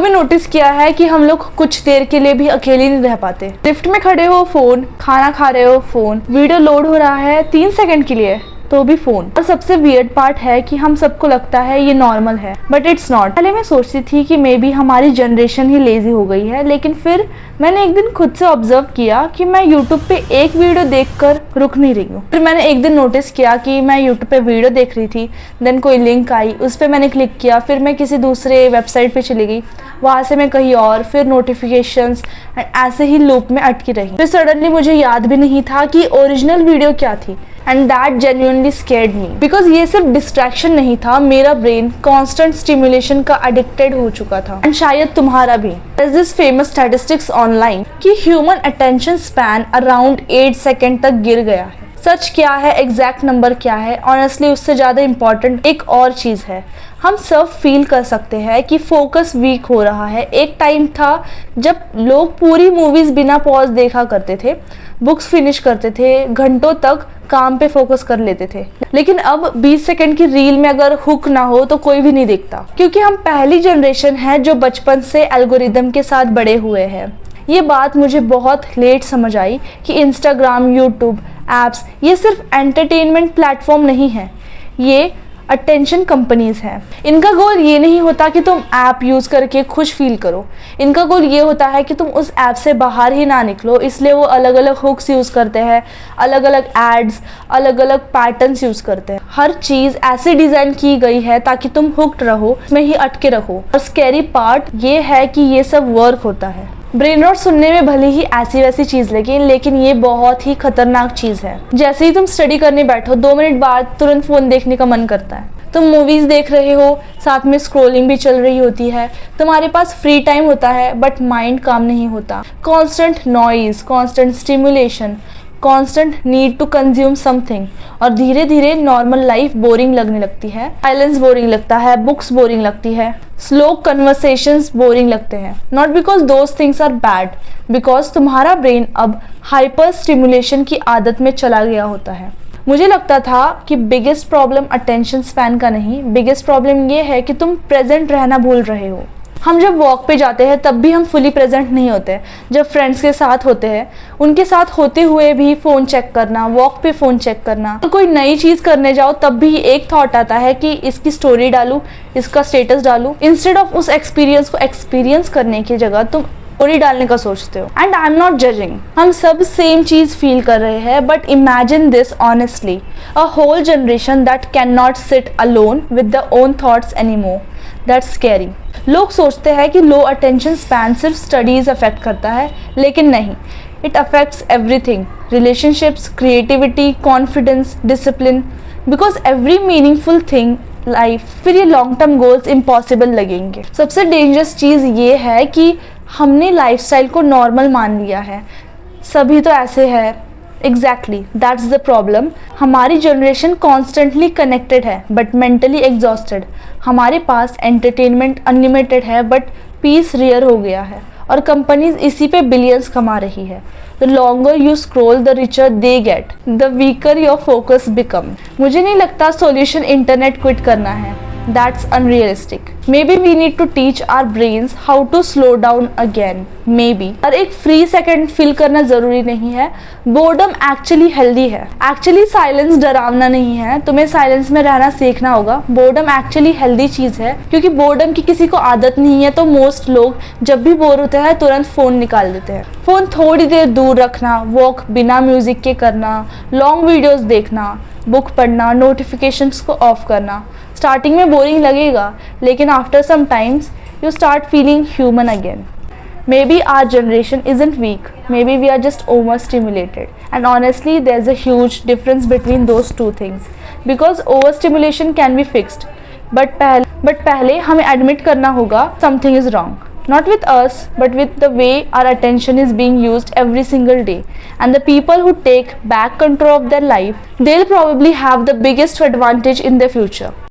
कभी नोटिस किया है कि हम लोग कुछ देर के लिए भी अकेले नहीं रह पाते? लिफ्ट में खड़े हो फोन, खाना खा रहे हो फोन, वीडियो लोड हो रहा है 3 सेकंड के लिए तो भी फोन। और सबसे वियर्ड पार्ट है कि हम सबको लगता है ये नॉर्मल है, बट इट्स नॉट। पहले मैं सोचती थी कि मे बी हमारी जनरेशन ही लेजी हो गई है, लेकिन फिर मैंने एक दिन खुद से ऑब्जर्व किया कि मैं यूट्यूब पे एक वीडियो देखकर रुक नहीं रही हूँ। फिर मैंने एक दिन नोटिस किया कि मैं यूट्यूब पे वीडियो देख रही थी, देन कोई लिंक आई, उस पर मैंने क्लिक किया, फिर मैं किसी दूसरे वेबसाइट पे चली गई, वहाँ से मैं कहीं और, फिर नोटिफिकेशंस, एंड ऐसे ही लूप में अटकी रही। फिर सडनली मुझे याद भी नहीं था कि ओरिजिनल वीडियो क्या थी, and that genuinely scared me, because ये सिर्फ डिस्ट्रैक्शन नहीं था, मेरा ब्रेन कॉन्स्टेंट स्टिमुलेशन का एडिक्टेड हो चुका था, एंड शायद तुम्हारा भी। There's this famous statistics online कि human attention span around 8 second तक गिर गया है। सच क्या है, एग्जैक्ट नंबर क्या है, ऑनेस्टली उससे ज़्यादा इम्पॉर्टेंट एक और चीज़ है। हम सब फील कर सकते हैं कि फोकस वीक हो रहा है। एक टाइम था जब लोग पूरी मूवीज़ बिना पॉज देखा करते थे, बुक्स फिनिश करते थे, घंटों तक काम पे फोकस कर लेते थे, लेकिन अब 20 सेकंड की रील में अगर हुक ना हो तो कोई भी नहीं देखता, क्योंकि हम पहली जनरेशन है जो बचपन से एल्गोरिदम के साथ बड़े हुए हैं। ये बात मुझे बहुत लेट समझ आई कि इंस्टाग्राम, यूट्यूब, एप्स ये सिर्फ एंटरटेनमेंट प्लेटफॉर्म नहीं है, ये अटेंशन कंपनीज हैं। इनका गोल ये नहीं होता कि तुम ऐप यूज़ करके खुश फील करो, इनका गोल ये होता है कि तुम उस ऐप से बाहर ही ना निकलो। इसलिए वो अलग अलग हुक्स यूज़ करते हैं, अलग अलग एड्स, अलग अलग पैटर्न्स यूज़ करते हैं। हर चीज़ ऐसे डिज़ाइन की गई है ताकि तुम हुक्ड रहो, उसमें ही अटके रहो। और स्कैरी पार्ट ये है कि ये सब वर्क होता है। ब्रेन रॉट सुनने में भले ही ऐसी वैसी चीज़ लगे, लेकिन ये बहुत ही खतरनाक चीज़ है। जैसे ही तुम स्टडी करने बैठो, 2 मिनट बाद तुरंत फ़ोन देखने का मन करता है। तुम मूवीज़ देख रहे हो, साथ में स्क्रॉलिंग भी चल रही होती है, तुम्हारे पास फ्री टाइम होता है, बट माइंड काम नहीं होता। Constant noise, constant stimulation, constant need to consume something, और धीरे धीरे नॉर्मल लाइफ बोरिंग लगने लगती है। साइलेंस बोरिंग लगता है, बुक्स बोरिंग लगती है, स्लो कन्वर्सेशंस बोरिंग लगते हैं। Not because those things are bad, because तुम्हारा ब्रेन अब हाइपर स्टिमुलेशन की आदत में चला गया होता है। मुझे लगता था कि बिगेस्ट प्रॉब्लम अटेंशन स्पैन का नहीं, बिगेस्ट प्रॉब्लम ये है कि तुम प्रेजेंट रहना भूल रहे हो। हम जब वॉक पे जाते हैं तब भी हम फुली प्रेजेंट नहीं होते। जब फ्रेंड्स के साथ होते हैं, उनके साथ होते हुए भी फ़ोन चेक करना, वॉक पे फ़ोन चेक करना। तो कोई नई चीज़ करने जाओ तब भी एक थॉट आता है कि इसकी स्टोरी डालूँ, इसका स्टेटस डालूँ। इंस्टेड ऑफ उस एक्सपीरियंस को एक्सपीरियंस करने की जगह तुम स्टोरी डालने का सोचते हो। And I am not judging, हम सब सेम चीज़ फील कर रहे हैं, but imagine this honestly, a whole generation that can not sit alone with the own thoughts anymore. That's scary. लोग सोचते हैं कि लो अटेंशन स्पैन सिर्फ स्टडीज़ अफेक्ट करता है, लेकिन नहीं, it affects everything, relationships, creativity, confidence, discipline, because every meaningful thing life. फिर ये लॉन्ग टर्म गोल्स इम्पॉसिबल लगेंगे। सबसे डेंजरस चीज़ ये है कि हमने लाइफस्टाइल को नॉर्मल मान लिया है, सभी तो ऐसे है। Exactly, that's the problem. हमारी जनरेशन कॉन्स्टेंटली कनेक्टेड है बट मेंटली एग्जॉस्टेड। हमारे पास एंटरटेनमेंट अनलिमिटेड है बट पीस रेयर हो गया है, और कंपनीज इसी पे बिलियंस कमा रही है। The longer you scroll the richer they get, the weaker your focus become. मुझे नहीं लगता सॉल्यूशन इंटरनेट क्विट करना है, that's unrealistic. Maybe we need to teach our brains how to slow down again. Maybe. और एक free second feel करना ज़रूरी नहीं है। बोर्डम एक्चुअली हेल्दी है। एक्चुअली साइलेंस डरावना नहीं है, तुम्हें साइलेंस में रहना सीखना होगा। बोर्डम एक्चुअली हेल्दी चीज़ है, क्योंकि बोर्डम की किसी को आदत नहीं है, तो मोस्ट लोग जब भी बोर होते हैं तुरंत फ़ोन निकाल देते हैं। फ़ोन थोड़ी देर दूर रखना, वॉक बिना म्यूज़िक के करना, लॉन्ग वीडियोज़ देखना, बुक पढ़ना, नोटिफिकेशंस को ऑफ करना। स्टार्टिंग में बोरिंग लगेगा, लेकिन after some times you start feeling human again. Maybe our generation isn't weak, maybe we are just overstimulated, and honestly there's a huge difference between those two things, because overstimulation can be fixed, but पहले हमें admit करना होगा something is wrong, not with us but with the way our attention is being used every single day. And the people who take back control of their life, they'll probably have the biggest advantage in the future.